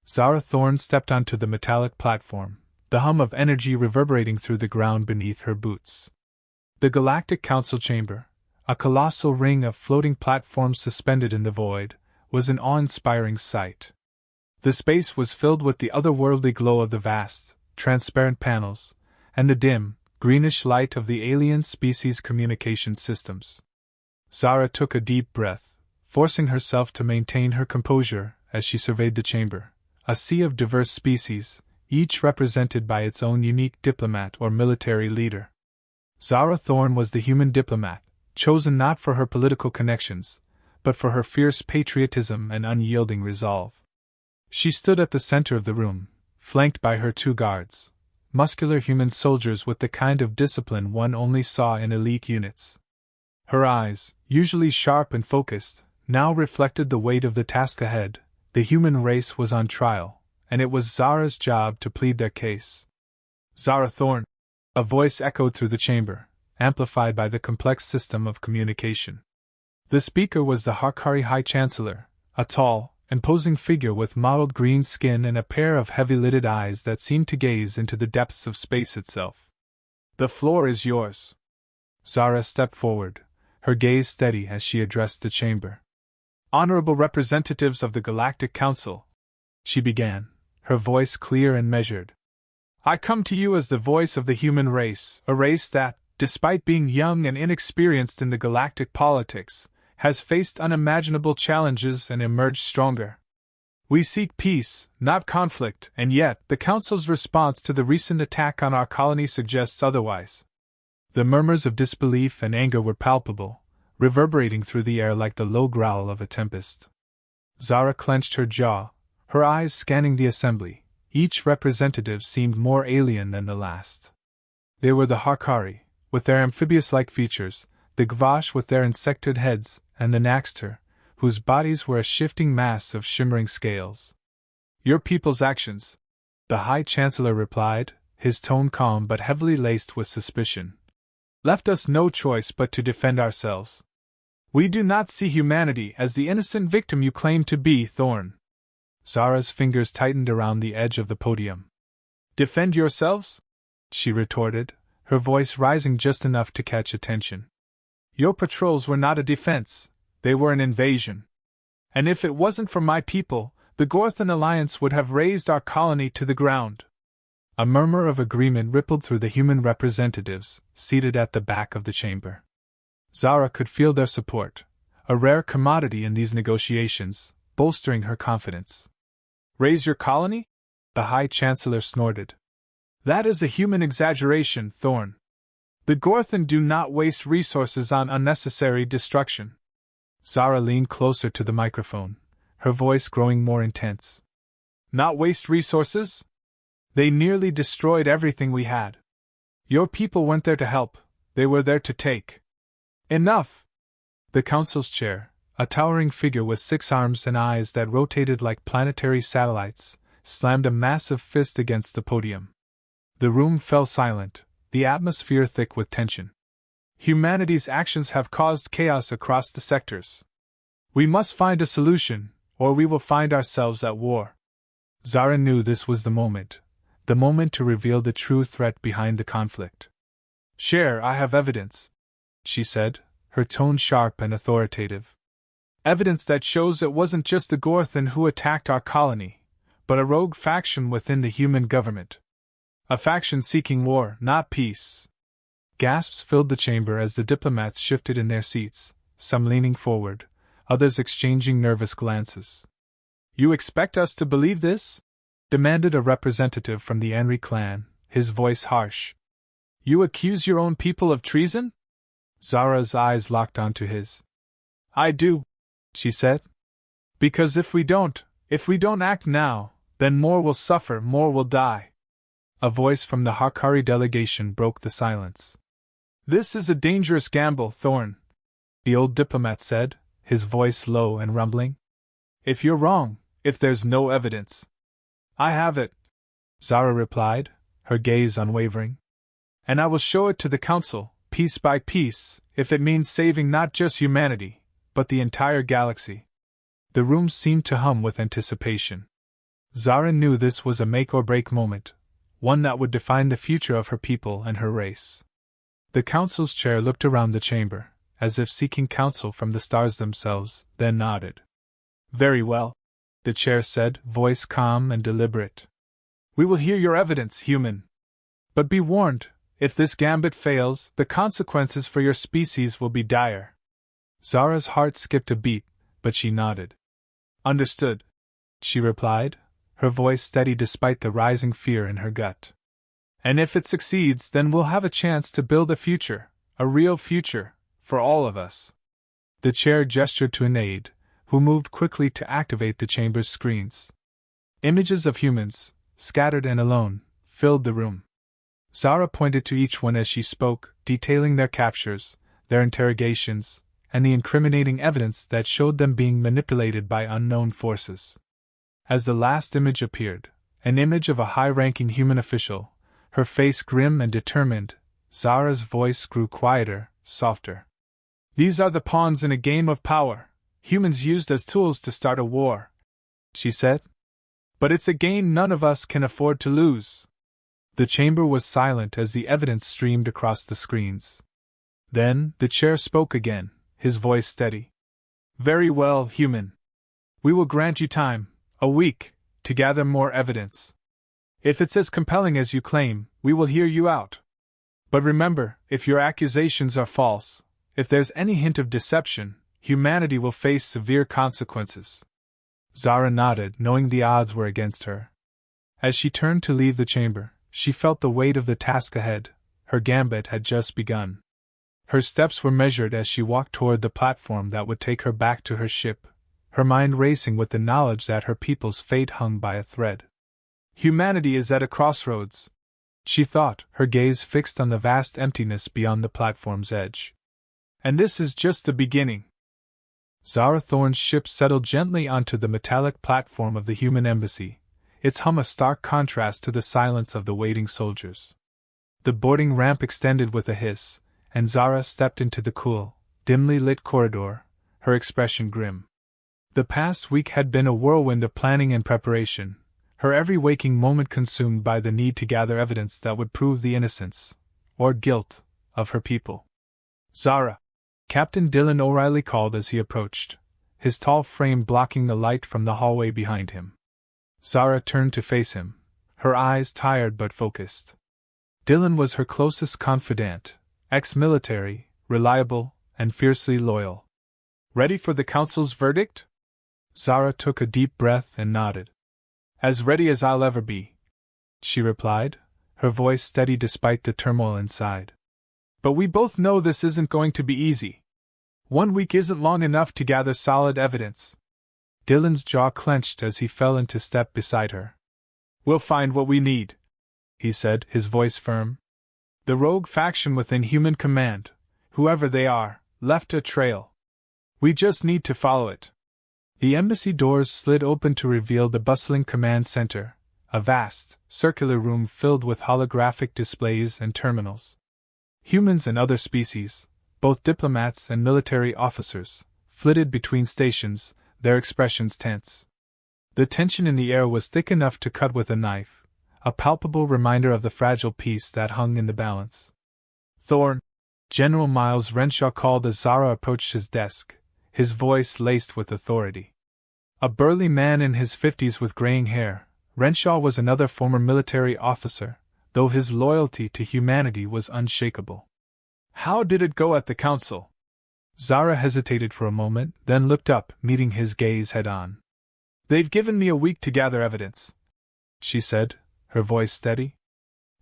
Zara Thorne stepped onto the metallic platform, the hum of energy reverberating through the ground beneath her boots. The Galactic Council chamber, a colossal ring of floating platforms suspended in the void, was an awe-inspiring sight. The space was filled with the otherworldly glow of the vast, transparent panels, and the dim, greenish light of the alien species' communication systems. Zara took a deep breath, forcing herself to maintain her composure as she surveyed the chamber, a sea of diverse species, each represented by its own unique diplomat or military leader. Zara Thorne was the human diplomat, chosen not for her political connections, but for her fierce patriotism and unyielding resolve. She stood at the center of the room, flanked by her two guards, muscular human soldiers with the kind of discipline one only saw in elite units. Her eyes, usually sharp and focused, now reflected the weight of the task ahead. The human race was on trial, and it was Zara's job to plead their case. Zara Thorne! A voice echoed through the chamber, amplified by the complex system of communication. The speaker was the Harkari High Chancellor, a tall, imposing figure with mottled green skin and a pair of heavy-lidded eyes that seemed to gaze into the depths of space itself. The floor is yours. Zara stepped forward, her gaze steady as she addressed the chamber. Honorable representatives of the Galactic Council, she began, her voice clear and measured. I come to you as the voice of the human race, a race that, despite being young and inexperienced in the galactic politics, has faced unimaginable challenges and emerged stronger. We seek peace, not conflict, and yet the Council's response to the recent attack on our colony suggests otherwise. The murmurs of disbelief and anger were palpable, reverberating through the air like the low growl of a tempest. Zara clenched her jaw, her eyes scanning the assembly. Each representative seemed more alien than the last. They were the Harkari, with their amphibious-like features, the Gvash with their insectoid heads, and the Naxter, whose bodies were a shifting mass of shimmering scales. Your people's actions, the High Chancellor replied, his tone calm but heavily laced with suspicion, left us no choice but to defend ourselves. We do not see humanity as the innocent victim you claim to be, Thorne. Zara's fingers tightened around the edge of the podium. Defend yourselves? She retorted, her voice rising just enough to catch attention. Your patrols were not a defense, they were an invasion. And if it wasn't for my people, the Gorthan Alliance would have razed our colony to the ground. A murmur of agreement rippled through the human representatives, seated at the back of the chamber. Zara could feel their support, a rare commodity in these negotiations, bolstering her confidence. Raise your colony? The High Chancellor snorted. That is a human exaggeration, Thorne. The Gorthan do not waste resources on unnecessary destruction. Zara leaned closer to the microphone, her voice growing more intense. Not waste resources? They nearly destroyed everything we had. Your people weren't there to help, they were there to take. Enough! The Council's chair, a towering figure with 6 arms and eyes that rotated like planetary satellites, slammed a massive fist against the podium. The room fell silent, the atmosphere thick with tension. Humanity's actions have caused chaos across the sectors. We must find a solution, or we will find ourselves at war. Zara knew this was the moment to reveal the true threat behind the conflict. Cher, I have evidence, she said, her tone sharp and authoritative. Evidence that shows it wasn't just the Gorthan who attacked our colony, but a rogue faction within the human government. A faction seeking war, not peace. Gasps filled the chamber as the diplomats shifted in their seats, some leaning forward, others exchanging nervous glances. You expect us to believe this? Demanded a representative from the Anri clan, his voice harsh. You accuse your own people of treason? Zara's eyes locked onto his. I do, she said. Because if we don't act now, then more will suffer, more will die. A voice from the Harkari delegation broke the silence. This is a dangerous gamble, Thorne, the old diplomat said, his voice low and rumbling. If you're wrong, if there's no evidence. I have it, Zara replied, her gaze unwavering. And I will show it to the Council, piece by piece, if it means saving not just humanity, but the entire galaxy. The room seemed to hum with anticipation. Zara knew this was a make-or-break moment, one that would define the future of her people and her race. The council's chair looked around the chamber, as if seeking counsel from the stars themselves, then nodded. "Very well," the chair said, voice calm and deliberate. "We will hear your evidence, human. But be warned, if this gambit fails, the consequences for your species will be dire." Zara's heart skipped a beat, but she nodded. "Understood," she replied, her voice steady despite the rising fear in her gut. "And if it succeeds, then we'll have a chance to build a future, a real future, for all of us." The chair gestured to an aide, who moved quickly to activate the chamber's screens. Images of humans, scattered and alone, filled the room. Zara pointed to each one as she spoke, detailing their captures, their interrogations, and the incriminating evidence that showed them being manipulated by unknown forces. As the last image appeared, an image of a high-ranking human official, her face grim and determined, Zara's voice grew quieter, softer. "These are the pawns in a game of power, humans used as tools to start a war," she said. "But it's a game none of us can afford to lose." The chamber was silent as the evidence streamed across the screens. Then, the chair spoke again, his voice steady. "Very well, human. We will grant you time, a week, to gather more evidence. If it's as compelling as you claim, we will hear you out. But remember, if your accusations are false, if there's any hint of deception, humanity will face severe consequences." Zara nodded, knowing the odds were against her. As she turned to leave the chamber, she felt the weight of the task ahead. Her gambit had just begun. Her steps were measured as she walked toward the platform that would take her back to her ship, her mind racing with the knowledge that her people's fate hung by a thread. Humanity is at a crossroads, she thought, her gaze fixed on the vast emptiness beyond the platform's edge. And this is just the beginning. Zara Thorne's ship settled gently onto the metallic platform of the human embassy, its hum a stark contrast to the silence of the waiting soldiers. The boarding ramp extended with a hiss, and Zara stepped into the cool, dimly lit corridor, her expression grim. The past week had been a whirlwind of planning and preparation, her every waking moment consumed by the need to gather evidence that would prove the innocence, or guilt, of her people. "Zara!" Captain Dylan O'Reilly called as he approached, his tall frame blocking the light from the hallway behind him. Zara turned to face him, her eyes tired but focused. Dylan was her closest confidant, ex-military, reliable, and fiercely loyal. "Ready for the council's verdict?" Zara took a deep breath and nodded. "As ready as I'll ever be," she replied, her voice steady despite the turmoil inside. "But we both know this isn't going to be easy. 1 week isn't long enough to gather solid evidence." Dylan's jaw clenched as he fell into step beside her. "We'll find what we need," he said, his voice firm. "The rogue faction within Human Command, whoever they are, left a trail. We just need to follow it." The embassy doors slid open to reveal the bustling command center, a vast, circular room filled with holographic displays and terminals. Humans and other species, both diplomats and military officers, flitted between stations, their expressions tense. The tension in the air was thick enough to cut with a knife, a palpable reminder of the fragile peace that hung in the balance. "Thorne," General Miles Renshaw called as Zara approached his desk, his voice laced with authority. A burly man in his 50s with graying hair, Renshaw was another former military officer, though his loyalty to humanity was unshakable. "How did it go at the council?" Zara hesitated for a moment, then looked up, meeting his gaze head-on. "They've given me a week to gather evidence," she said, her voice steady.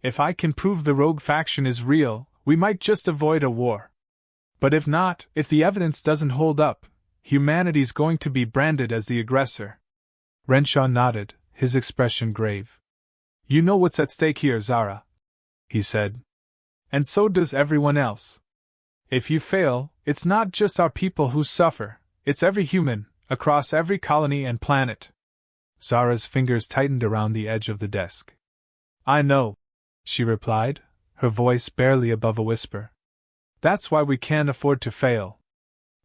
"If I can prove the rogue faction is real, we might just avoid a war. But if not, if the evidence doesn't hold up, humanity's going to be branded as the aggressor." Renshaw nodded, his expression grave. "You know what's at stake here, Zara," he said. "And so does everyone else. If you fail, it's not just our people who suffer, it's every human, across every colony and planet." Zara's fingers tightened around the edge of the desk. "I know," she replied, her voice barely above a whisper. "That's why we can't afford to fail.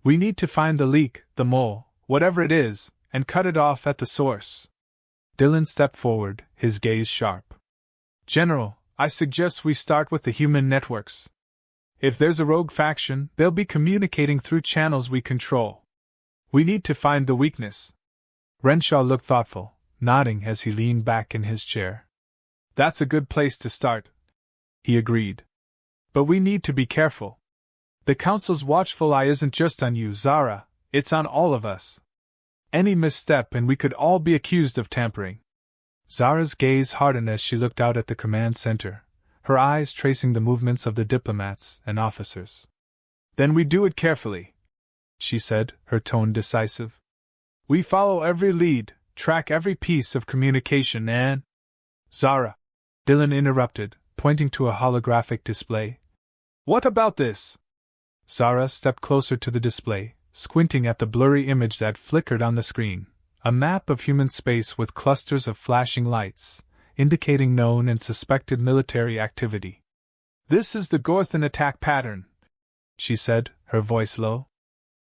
We need to find the leak, the mole, whatever it is, and cut it off at the source." Dylan stepped forward, his gaze sharp. General, I suggest we start with the human networks. If there's a rogue faction, they'll be communicating through channels we control. We need to find the weakness. Renshaw looked thoughtful, nodding as he leaned back in his chair. That's a good place to start, he agreed. But we need to be careful. The Council's watchful eye isn't just on you, Zara, it's on all of us. Any misstep and we could all be accused of tampering. Zara's gaze hardened as she looked out at the command center, her eyes tracing the movements of the diplomats and officers. Then we do it carefully, she said, her tone decisive. We follow every lead, track every piece of communication and… Zara, Dylan interrupted, pointing to a holographic display. What about this? Zara stepped closer to the display, squinting at the blurry image that flickered on the screen, a map of human space with clusters of flashing lights, indicating known and suspected military activity. This is the Gorthan attack pattern, she said, her voice low.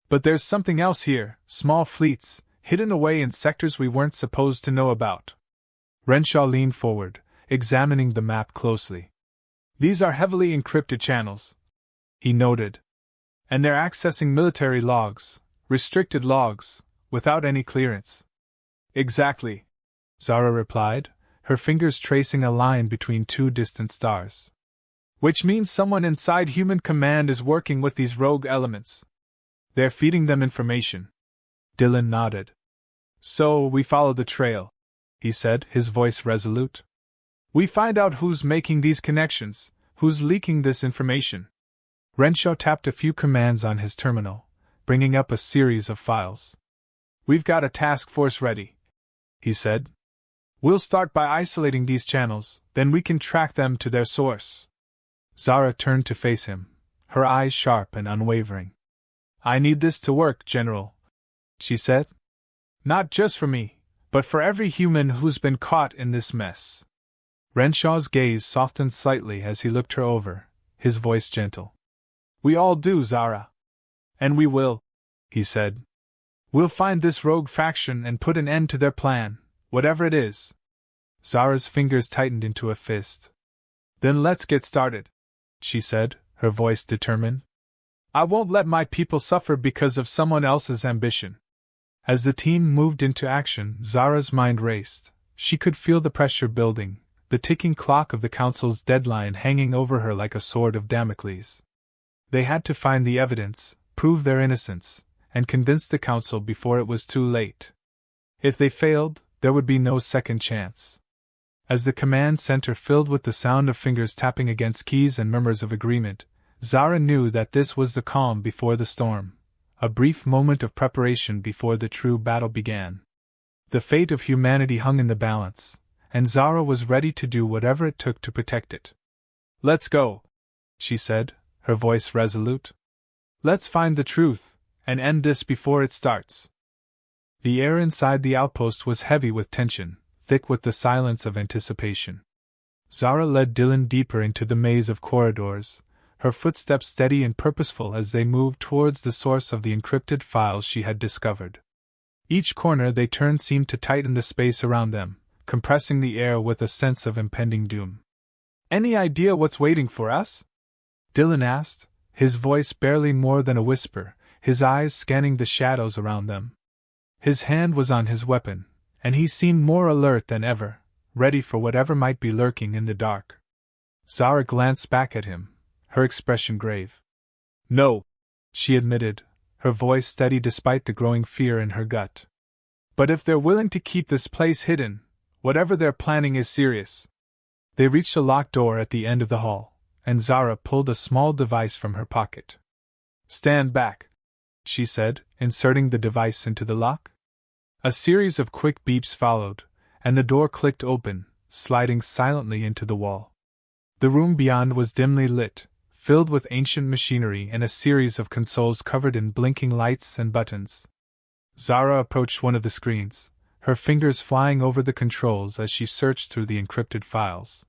But there's something else here, small fleets, hidden away in sectors we weren't supposed to know about. Renshaw leaned forward, examining the map closely. These are heavily encrypted channels, he noted. And they're accessing military logs, restricted logs, without any clearance. Exactly, Zara replied, her fingers tracing a line between two distant stars. Which means someone inside Human Command is working with these rogue elements. They're feeding them information. Dylan nodded. So we follow the trail, he said, his voice resolute. We find out who's making these connections, who's leaking this information. Renshaw tapped a few commands on his terminal, bringing up a series of files. We've got a task force ready, he said. We'll start by isolating these channels, then we can track them to their source. Zara turned to face him, her eyes sharp and unwavering. I need this to work, General, she said. Not just for me, but for every human who's been caught in this mess. Renshaw's gaze softened slightly as he looked her over, his voice gentle. We all do, Zara. And we will, he said. We'll find this rogue faction and put an end to their plan, whatever it is. Zara's fingers tightened into a fist. Then let's get started, she said, her voice determined. I won't let my people suffer because of someone else's ambition. As the team moved into action, Zara's mind raced. She could feel the pressure building, the ticking clock of the Council's deadline hanging over her like a sword of Damocles. They had to find the evidence, prove their innocence, and convince the Council before it was too late. If they failed, there would be no second chance. As the command center filled with the sound of fingers tapping against keys and murmurs of agreement, Zara knew that this was the calm before the storm, a brief moment of preparation before the true battle began. The fate of humanity hung in the balance, and Zara was ready to do whatever it took to protect it. Let's go, she said, her voice resolute. Let's find the truth, and end this before it starts. The air inside the outpost was heavy with tension, thick with the silence of anticipation. Zara led Dylan deeper into the maze of corridors, her footsteps steady and purposeful as they moved towards the source of the encrypted files she had discovered. Each corner they turned seemed to tighten the space around them, compressing the air with a sense of impending doom. Any idea what's waiting for us? Dylan asked, his voice barely more than a whisper, his eyes scanning the shadows around them. His hand was on his weapon, and he seemed more alert than ever, ready for whatever might be lurking in the dark. Zara glanced back at him, her expression grave. No, she admitted, her voice steady despite the growing fear in her gut. But if they're willing to keep this place hidden, whatever they're planning is serious. They reached a locked door at the end of the hall, and Zara pulled a small device from her pocket. Stand back, she said, inserting the device into the lock. A series of quick beeps followed, and the door clicked open, sliding silently into the wall. The room beyond was dimly lit, filled with ancient machinery and a series of consoles covered in blinking lights and buttons. Zara approached one of the screens, her fingers flying over the controls as she searched through the encrypted files.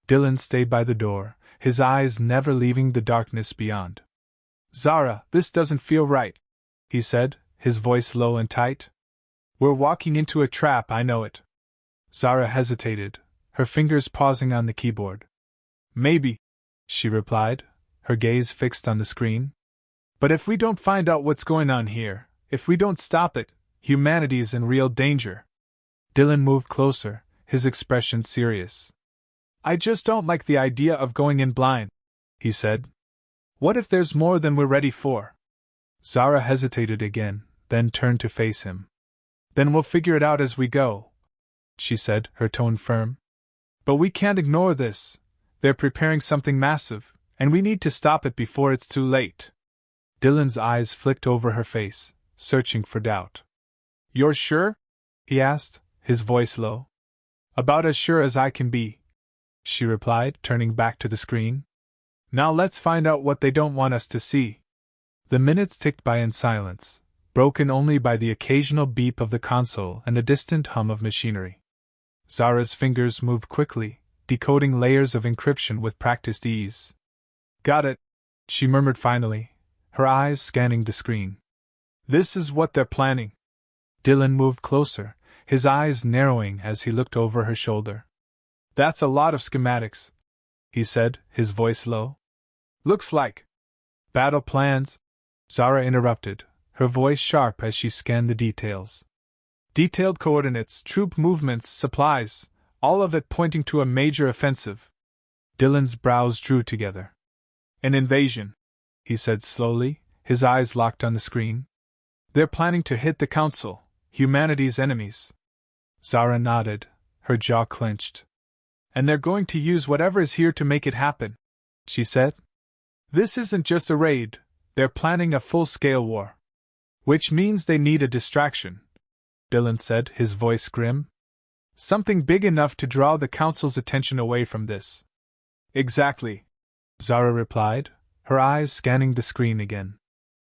Dylan stayed by the door, his eyes never leaving the darkness beyond. Zara, this doesn't feel right, he said, his voice low and tight. We're walking into a trap, I know it. Zara hesitated, her fingers pausing on the keyboard. Maybe, she replied, her gaze fixed on the screen. But if we don't find out what's going on here, if we don't stop it, humanity's in real danger. Dylan moved closer, his expression serious. I just don't like the idea of going in blind, he said. What if there's more than we're ready for? Zara hesitated again, then turned to face him. Then we'll figure it out as we go, she said, her tone firm. But we can't ignore this. They're preparing something massive, and we need to stop it before it's too late. Dylan's eyes flicked over her face, searching for doubt. You're sure? He asked, his voice low. About as sure as I can be, she replied, turning back to the screen. Now let's find out what they don't want us to see. The minutes ticked by in silence, broken only by the occasional beep of the console and the distant hum of machinery. Zara's fingers moved quickly, decoding layers of encryption with practiced ease. Got it, she murmured finally, her eyes scanning the screen. This is what they're planning. Dylan moved closer, his eyes narrowing as he looked over her shoulder. That's a lot of schematics, he said, his voice low. Looks like battle plans, Zara interrupted, her voice sharp as she scanned the details. Detailed coordinates, troop movements, supplies, all of it pointing to a major offensive. Dylan's brows drew together. An invasion, he said slowly, his eyes locked on the screen. They're planning to hit the Council, humanity's enemies. Zara nodded, her jaw clenched. And they're going to use whatever is here to make it happen, she said. This isn't just a raid, they're planning a full-scale war. Which means they need a distraction, Dylan said, his voice grim. Something big enough to draw the Council's attention away from this. Exactly, Zara replied, her eyes scanning the screen again.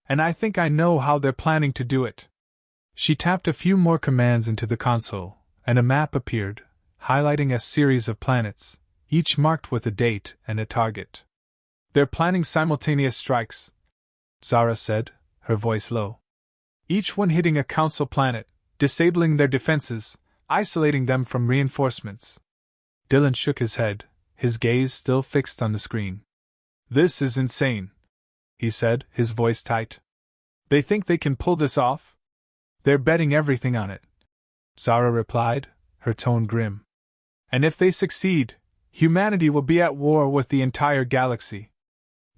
And I think I know how they're planning to do it. She tapped a few more commands into the console, and a map appeared, highlighting a series of planets, each marked with a date and a target. They're planning simultaneous strikes, Zara said, her voice low. Each one hitting a Council planet, disabling their defenses, isolating them from reinforcements. Dylan shook his head, his gaze still fixed on the screen. This is insane, he said, his voice tight. They think they can pull this off? They're betting everything on it, Zara replied, her tone grim. And if they succeed, humanity will be at war with the entire galaxy.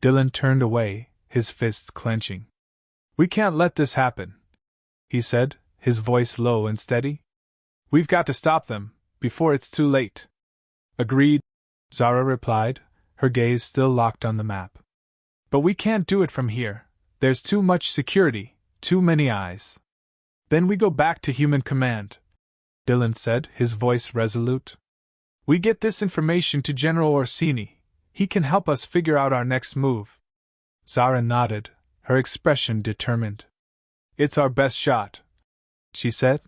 Dylan turned away, his fists clenching. We can't let this happen, he said, his voice low and steady. We've got to stop them, before it's too late. Agreed, Zara replied, her gaze still locked on the map. But we can't do it from here. There's too much security, too many eyes. Then we go back to human command, Dylan said, his voice resolute. We get this information to General Orsini. He can help us figure out our next move. Zara nodded, her expression determined. It's our best shot, she said.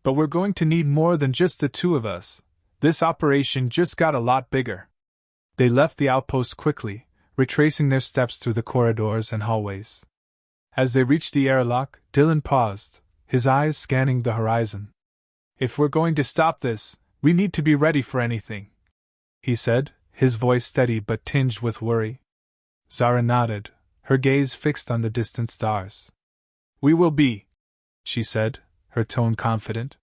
But we're going to need more than just the two of us. This operation just got a lot bigger. They left the outpost quickly, retracing their steps through the corridors and hallways. As they reached the airlock, Dylan paused, his eyes scanning the horizon. If we're going to stop this, we need to be ready for anything, he said, his voice steady but tinged with worry. Zara nodded, her gaze fixed on the distant stars. We will be, she said, her tone confident.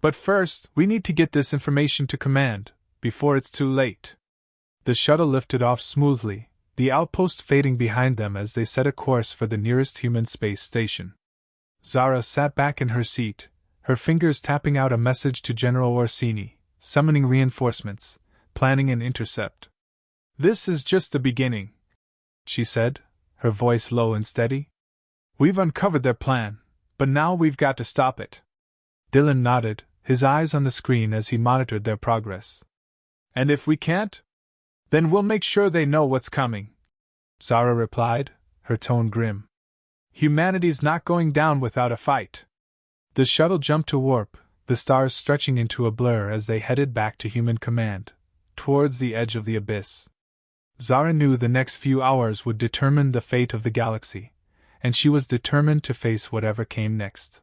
But first, we need to get this information to command, before it's too late. The shuttle lifted off smoothly, the outpost fading behind them as they set a course for the nearest human space station. Zara sat back in her seat, her fingers tapping out a message to General Orsini, summoning reinforcements, planning an intercept. This is just the beginning, she said, her voice low and steady. We've uncovered their plan, but now we've got to stop it. Dylan nodded, his eyes on the screen as he monitored their progress. And if we can't? Then we'll make sure they know what's coming, Zara replied, her tone grim. Humanity's not going down without a fight. The shuttle jumped to warp, the stars stretching into a blur as they headed back to human command, towards the edge of the abyss. Zara knew the next few hours would determine the fate of the galaxy, and she was determined to face whatever came next.